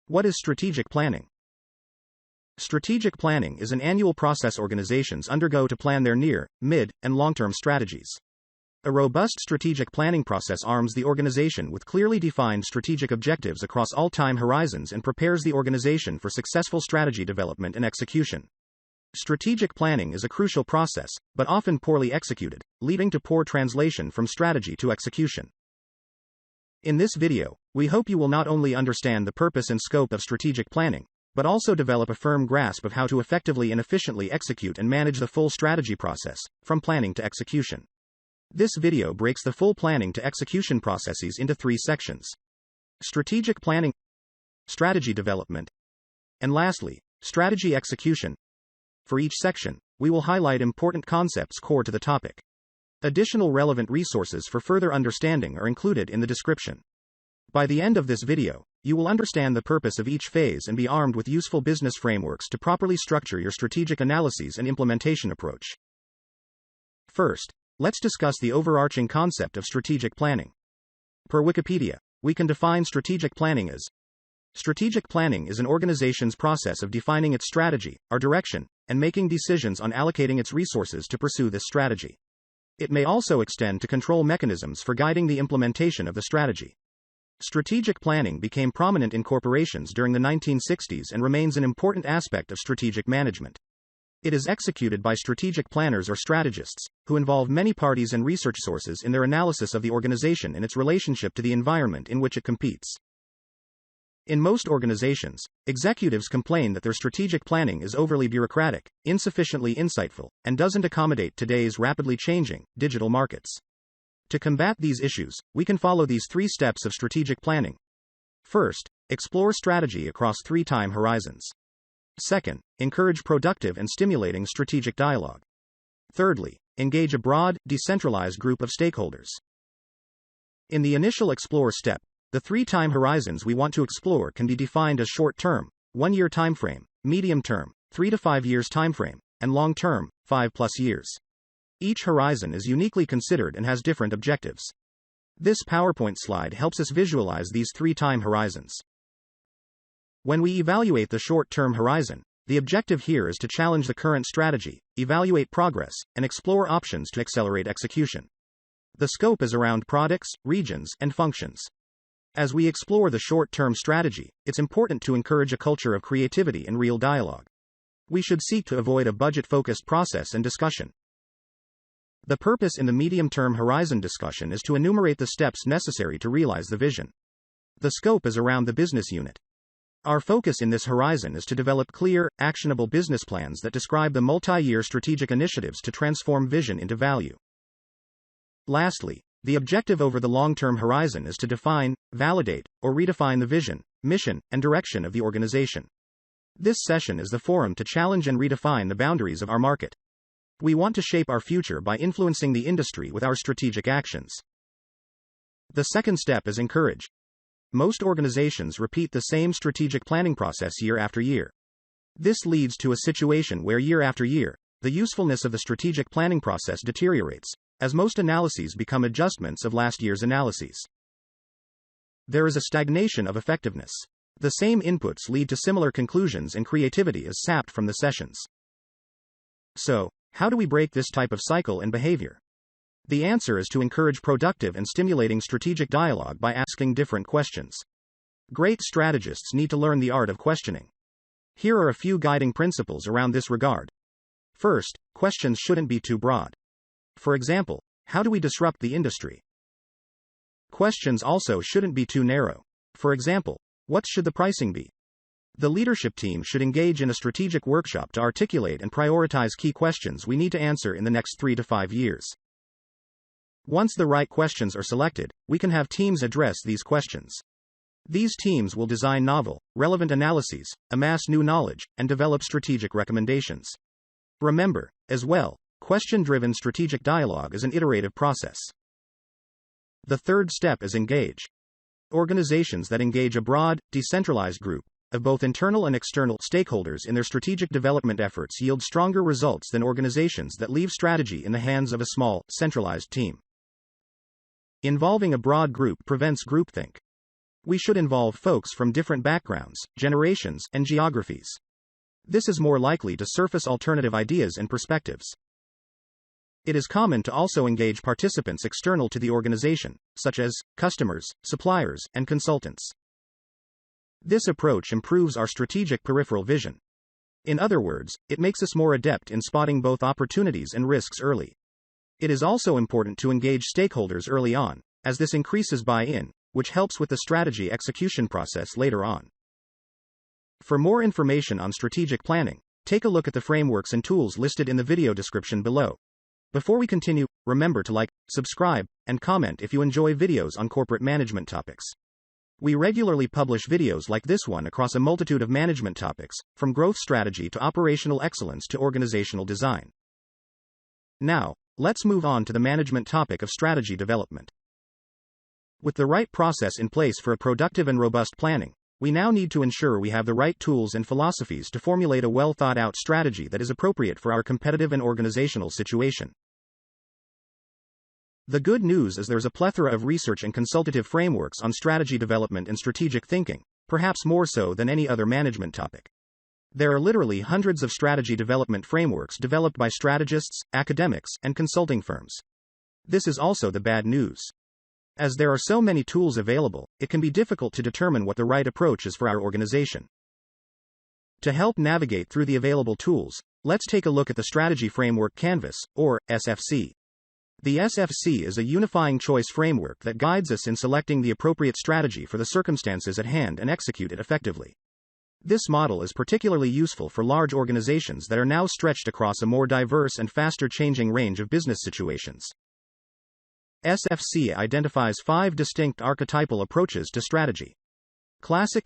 What is strategic planning? Strategic planning is an annual process organizations undergo to plan their near, mid, and long-term strategies. A robust strategic planning process arms the organization with clearly defined strategic objectives across all time horizons and prepares the organization for successful strategy development and execution. Strategic planning is a crucial process, but often poorly executed, leading to poor translation from strategy to execution. In this video, we hope you will not only understand the purpose and scope of strategic planning, but also develop a firm grasp of how to effectively and efficiently execute and manage the full strategy process, from planning to execution. This video breaks the full planning to execution processes into 3 sections: strategic planning, strategy development, and lastly, strategy execution. For each section, we will highlight important concepts core to the topic. Additional relevant resources for further understanding are included in the description. By the end of this video, you will understand the purpose of each phase and be armed with useful business frameworks to properly structure your strategic analyses and implementation approach. First, let's discuss the overarching concept of strategic planning. Per Wikipedia, we can define strategic planning as: strategic planning is an organization's process of defining its strategy, or direction, and making decisions on allocating its resources to pursue this strategy. It may also extend to control mechanisms for guiding the implementation of the strategy. Strategic planning became prominent in corporations during the 1960s and remains an important aspect of strategic management. It is executed by strategic planners or strategists, who involve many parties and research sources in their analysis of the organization and its relationship to the environment in which it competes. In most organizations, executives complain that their strategic planning is overly bureaucratic, insufficiently insightful, and doesn't accommodate today's rapidly changing digital markets. To combat these issues, we can follow these 3 steps of strategic planning. First, explore strategy across 3 time horizons. Second, encourage productive and stimulating strategic dialogue. Thirdly, engage a broad, decentralized group of stakeholders. In the initial explore step, the 3 time horizons we want to explore can be defined as short-term, 1-year timeframe, medium-term, 3 to 5 years timeframe, and long-term, 5+ years. Each horizon is uniquely considered and has different objectives. This PowerPoint slide helps us visualize these 3 time horizons. When we evaluate the short-term horizon, the objective here is to challenge the current strategy, evaluate progress, and explore options to accelerate execution. The scope is around products, regions, and functions. As we explore the short-term strategy, it's important to encourage a culture of creativity and real dialogue. We should seek to avoid a budget-focused process and discussion. The purpose in the medium-term horizon discussion is to enumerate the steps necessary to realize the vision. The scope is around the business unit. Our focus in this horizon is to develop clear, actionable business plans that describe the multi-year strategic initiatives to transform vision into value. Lastly, the objective over the long-term horizon is to define, validate, or redefine the vision, mission, and direction of the organization. This session is the forum to challenge and redefine the boundaries of our market. We want to shape our future by influencing the industry with our strategic actions. The second step is encourage. Most organizations repeat the same strategic planning process year after year. This leads to a situation where year after year, the usefulness of the strategic planning process deteriorates, as most analyses become adjustments of last year's analyses. There is a stagnation of effectiveness. The same inputs lead to similar conclusions and creativity is sapped from the sessions. So, how do we break this type of cycle and behavior? The answer is to encourage productive and stimulating strategic dialogue by asking different questions. Great strategists need to learn the art of questioning. Here are a few guiding principles around this regard. First, questions shouldn't be too broad. For example, how do we disrupt the industry? Questions also shouldn't be too narrow. For example, what should the pricing be? The leadership team should engage in a strategic workshop to articulate and prioritize key questions we need to answer in the next 3 to 5 years. Once the right questions are selected, we can have teams address these questions. These teams will design novel, relevant analyses, amass new knowledge, and develop strategic recommendations. Remember, as well, question-driven strategic dialogue is an iterative process. The third step is engage. Organizations that engage a broad, decentralized group of both internal and external stakeholders in their strategic development efforts yield stronger results than organizations that leave strategy in the hands of a small, centralized team. Involving a broad group prevents groupthink. We should involve folks from different backgrounds, generations, and geographies. This is more likely to surface alternative ideas and perspectives. It is common to also engage participants external to the organization, such as customers, suppliers, and consultants. This approach improves our strategic peripheral vision. In other words, it makes us more adept in spotting both opportunities and risks early. It is also important to engage stakeholders early on, as this increases buy-in, which helps with the strategy execution process later on. For more information on strategic planning, take a look at the frameworks and tools listed in the video description below. Before we continue, remember to like, subscribe, and comment if you enjoy videos on corporate management topics. We regularly publish videos like this one across a multitude of management topics, from growth strategy to operational excellence to organizational design. Now, let's move on to the management topic of strategy development. With the right process in place for a productive and robust planning, we now need to ensure we have the right tools and philosophies to formulate a well-thought-out strategy that is appropriate for our competitive and organizational situation. The good news is there's a plethora of research and consultative frameworks on strategy development and strategic thinking, perhaps more so than any other management topic. There are literally hundreds of strategy development frameworks developed by strategists, academics, and consulting firms. This is also the bad news. As there are so many tools available, it can be difficult to determine what the right approach is for our organization. To help navigate through the available tools, let's take a look at the Strategy Framework Canvas, or SFC. The SFC is a unifying choice framework that guides us in selecting the appropriate strategy for the circumstances at hand and execute it effectively. This model is particularly useful for large organizations that are now stretched across a more diverse and faster-changing range of business situations. SFC identifies 5 distinct archetypal approaches to strategy: classic,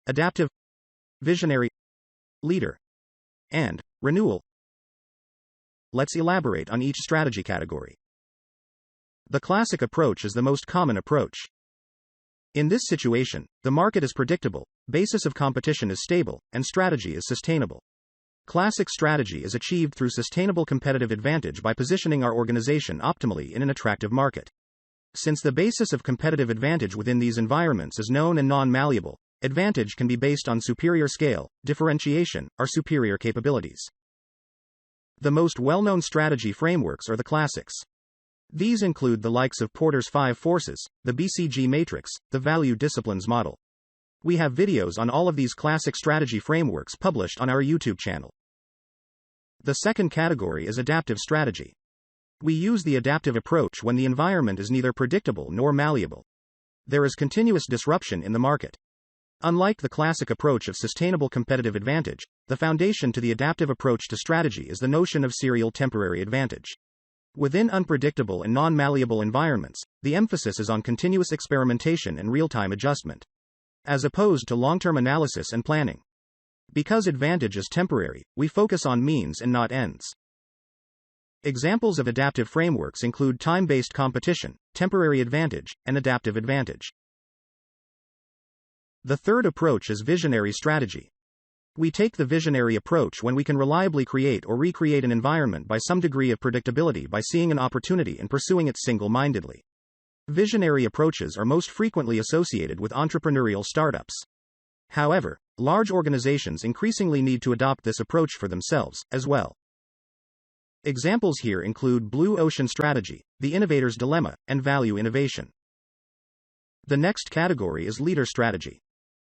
adaptive, visionary, leader, and renewal. Let's elaborate on each strategy category. The classic approach is the most common approach. In this situation, the market is predictable, basis of competition is stable, and strategy is sustainable. Classic strategy is achieved through sustainable competitive advantage by positioning our organization optimally in an attractive market. Since the basis of competitive advantage within these environments is known and non-malleable, advantage can be based on superior scale, differentiation, or superior capabilities. The most well-known strategy frameworks are the classics. These include the likes of Porter's 5 Forces, the BCG Matrix, the Value Disciplines Model. We have videos on all of these classic strategy frameworks published on our YouTube channel. The second category is adaptive strategy. We use the adaptive approach when the environment is neither predictable nor malleable. There is continuous disruption in the market. Unlike the classic approach of sustainable competitive advantage, the foundation to the adaptive approach to strategy is the notion of serial temporary advantage. Within unpredictable and non-malleable environments, the emphasis is on continuous experimentation and real-time adjustment, as opposed to long-term analysis and planning. Because advantage is temporary, we focus on means and not ends. Examples of adaptive frameworks include time-based competition, temporary advantage, and adaptive advantage. The third approach is visionary strategy. We take the visionary approach when we can reliably create or recreate an environment by some degree of predictability by seeing an opportunity and pursuing it single-mindedly. Visionary approaches are most frequently associated with entrepreneurial startups. However, large organizations increasingly need to adopt this approach for themselves, as well. Examples here include Blue Ocean Strategy, The Innovator's Dilemma, and Value Innovation. The next category is leader strategy.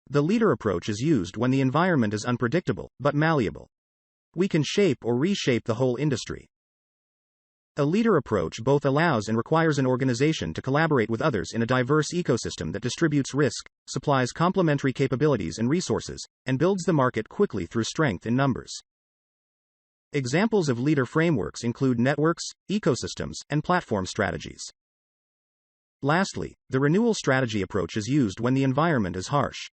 The leader approach is used when the environment is unpredictable, but malleable. We can shape or reshape the whole industry. A leader approach both allows and requires an organization to collaborate with others in a diverse ecosystem that distributes risk, supplies complementary capabilities and resources, and builds the market quickly through strength in numbers. Examples of leader frameworks include networks, ecosystems, and platform strategies. Lastly, the renewal strategy approach is used when the environment is harsh.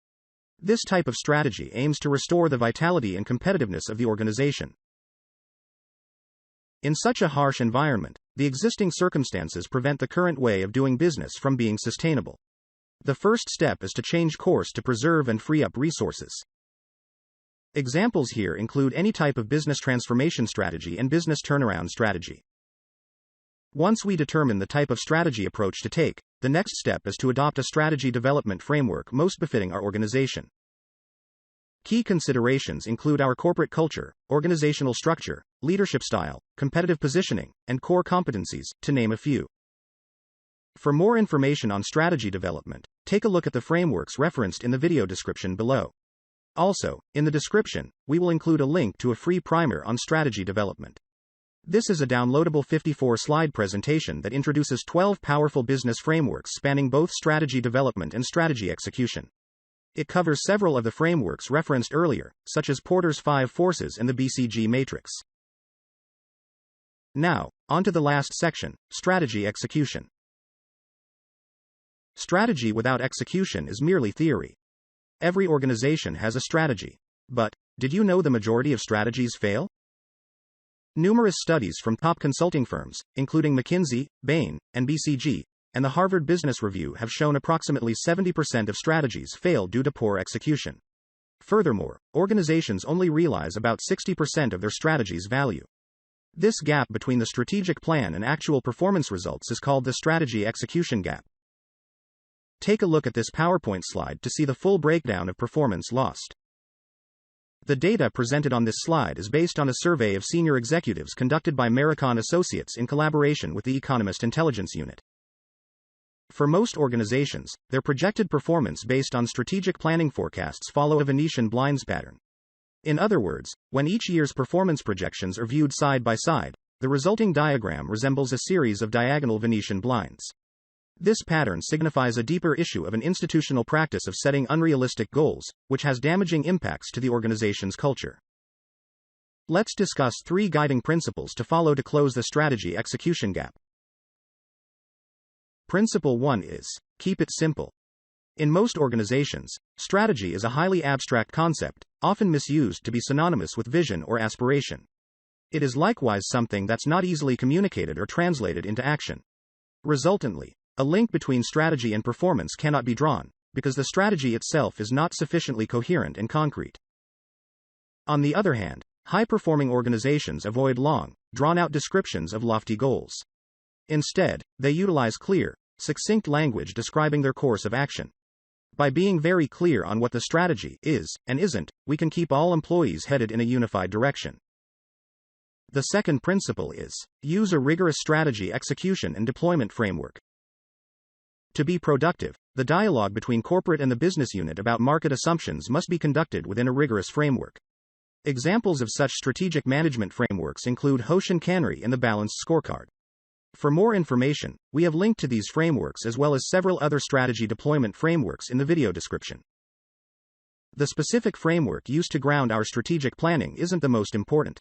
This type of strategy aims to restore the vitality and competitiveness of the organization. In such a harsh environment, the existing circumstances prevent the current way of doing business from being sustainable. The first step is to change course to preserve and free up resources. Examples here include any type of business transformation strategy and business turnaround strategy. Once we determine the type of strategy approach to take, the next step is to adopt a strategy development framework most befitting our organization. Key considerations include our corporate culture, organizational structure, leadership style, competitive positioning, and core competencies, to name a few. For more information on strategy development, take a look at the frameworks referenced in the video description below. Also, in the description, we will include a link to a free primer on strategy development. This is a downloadable 54-slide presentation that introduces 12 powerful business frameworks spanning both strategy development and strategy execution. It covers several of the frameworks referenced earlier, such as Porter's 5 forces and the BCG matrix. Now, on to the last section, strategy execution. Strategy without execution is merely theory. Every organization has a strategy. But, did you know the majority of strategies fail? Numerous studies from top consulting firms, including McKinsey, Bain, and BCG, and the Harvard Business Review have shown approximately 70% of strategies fail due to poor execution. Furthermore, organizations only realize about 60% of their strategy's value. This gap between the strategic plan and actual performance results is called the strategy execution gap. Take a look at this PowerPoint slide to see the full breakdown of performance lost. The data presented on this slide is based on a survey of senior executives conducted by Maricon Associates in collaboration with the Economist Intelligence Unit. For most organizations, their projected performance based on strategic planning forecasts follow a Venetian blinds pattern. In other words, when each year's performance projections are viewed side by side, the resulting diagram resembles a series of diagonal Venetian blinds. This pattern signifies a deeper issue of an institutional practice of setting unrealistic goals, which has damaging impacts to the organization's culture. Let's discuss 3 guiding principles to follow to close the strategy execution gap. Principle 1 is, keep it simple. In most organizations, strategy is a highly abstract concept, often misused to be synonymous with vision or aspiration. It is likewise something that's not easily communicated or translated into action. Resultantly, a link between strategy and performance cannot be drawn, because the strategy itself is not sufficiently coherent and concrete. On the other hand, high-performing organizations avoid long, drawn-out descriptions of lofty goals. Instead, they utilize clear, succinct language describing their course of action. By being very clear on what the strategy is and isn't, we can keep all employees headed in a unified direction. The second principle is, use a rigorous strategy execution and deployment framework. To be productive, the dialogue between corporate and the business unit about market assumptions must be conducted within a rigorous framework. Examples of such strategic management frameworks include Hoshin Kanri and the Balanced Scorecard. For more information, we have linked to these frameworks as well as several other strategy deployment frameworks in the video description. The specific framework used to ground our strategic planning isn't the most important.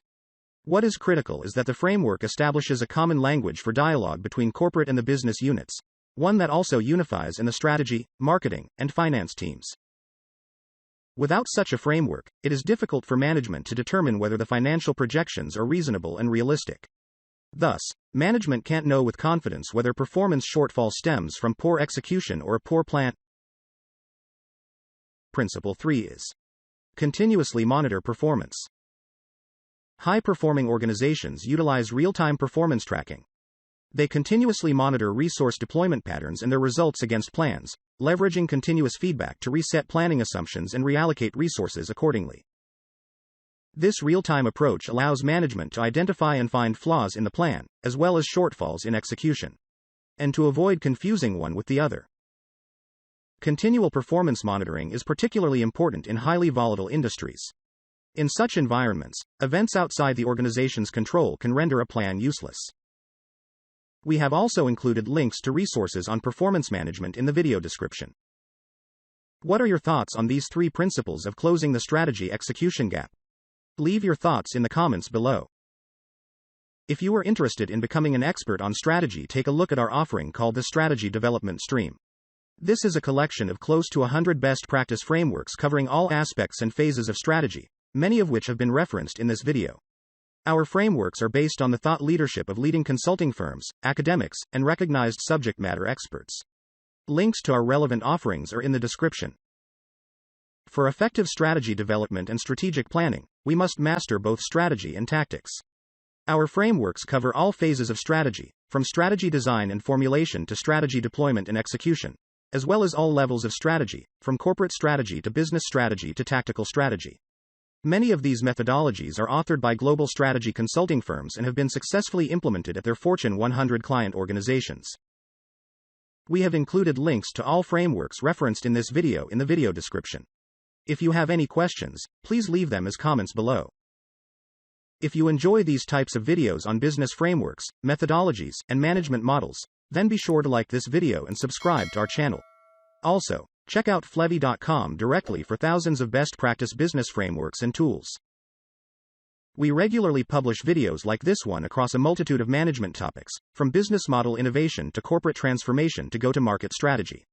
What is critical is that the framework establishes a common language for dialogue between corporate and the business units, one that also unifies in the strategy, marketing, and finance teams. Without such a framework, it is difficult for management to determine whether the financial projections are reasonable and realistic. Thus, management can't know with confidence whether performance shortfall stems from poor execution or a poor plan. Principle 3 is, continuously monitor performance. High-performing organizations utilize real-time performance tracking. They continuously monitor resource deployment patterns and their results against plans, leveraging continuous feedback to reset planning assumptions and reallocate resources accordingly. This real-time approach allows management to identify and find flaws in the plan, as well as shortfalls in execution, and to avoid confusing one with the other. Continual performance monitoring is particularly important in highly volatile industries. In such environments, events outside the organization's control can render a plan useless. We have also included links to resources on performance management in the video description. What are your thoughts on these 3 principles of closing the strategy execution gap? Leave your thoughts in the comments below. If you are interested in becoming an expert on strategy, take a look at our offering called the Strategy Development Stream. This is a collection of close to 100 best practice frameworks covering all aspects and phases of strategy, many of which have been referenced in this video. Our frameworks are based on the thought leadership of leading consulting firms, academics, and recognized subject matter experts. Links to our relevant offerings are in the description. For effective strategy development and strategic planning, we must master both strategy and tactics. Our frameworks cover all phases of strategy, from strategy design and formulation to strategy deployment and execution, as well as all levels of strategy, from corporate strategy to business strategy to tactical strategy. Many of these methodologies are authored by global strategy consulting firms and have been successfully implemented at their Fortune 100 client organizations. We have included links to all frameworks referenced in this video in the video description. If you have any questions, please leave them as comments below. If you enjoy these types of videos on business frameworks, methodologies, and management models, then be sure to like this video and subscribe to our channel. Also, check out flevy.com directly for thousands of best practice business frameworks and tools. We regularly publish videos like this one across a multitude of management topics, from business model innovation to corporate transformation to go-to-market strategy.